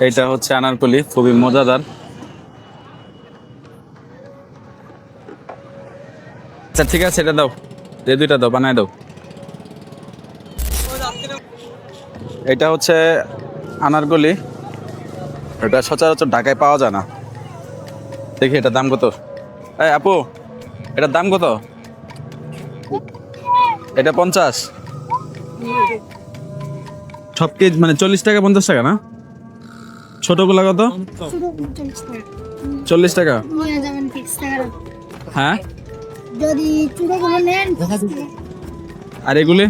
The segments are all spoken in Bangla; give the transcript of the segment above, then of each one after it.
এইটা হচ্ছে আনারকলি, খুবই মজাদার। আচ্ছা ঠিক আছে, এটা দাও, এই দুইটা দাও, বানায় দাও। এটা হচ্ছে আনারকলি, এটা সচরাচর ঢাকায় পাওয়া যায় না। দেখি এটার দাম কত। এই আপু, এটার দাম কত? এটা 50। সব কেজি মানে 40 টাকা 50 টাকা না? ছোটগুলা কত? 40 টাকা। হ্যাঁ, যদি চূড়াগুলো নেন আর এগুলি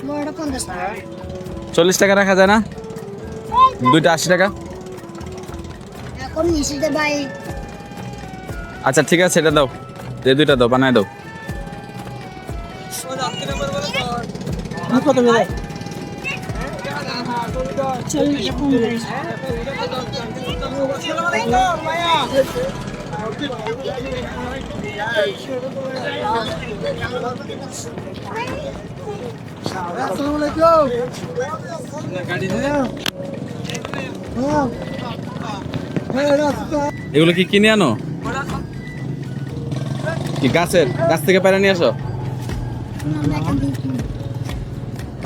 বড়টা 50 টাকা। 40 টাকা রাখা যায় না? দুইটা 80 টাকা। এখন মিশিতে ভাই আচ্ছা ঠিক আছে, এটা দাও, এই দুইটা দাও, বানায় দাও। কত বলে 40 আসসালামু আলাইকুম। এগুলো কি কিনে আনো? কি গাছ থেকে পায়রা নিয়ে আসো?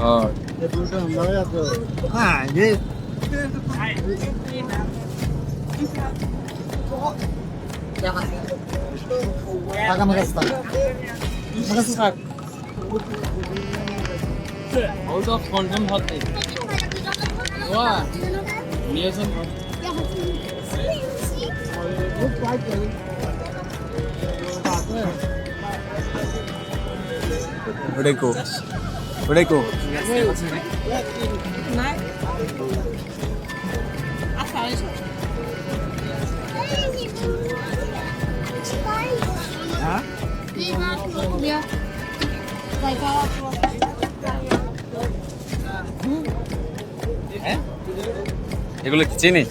ও, ওটাই কো, ওটাই কো। এগুলো কি চিনি?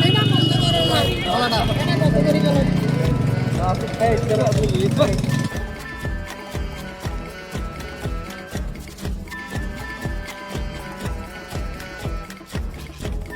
এটা বন্ধ করে না।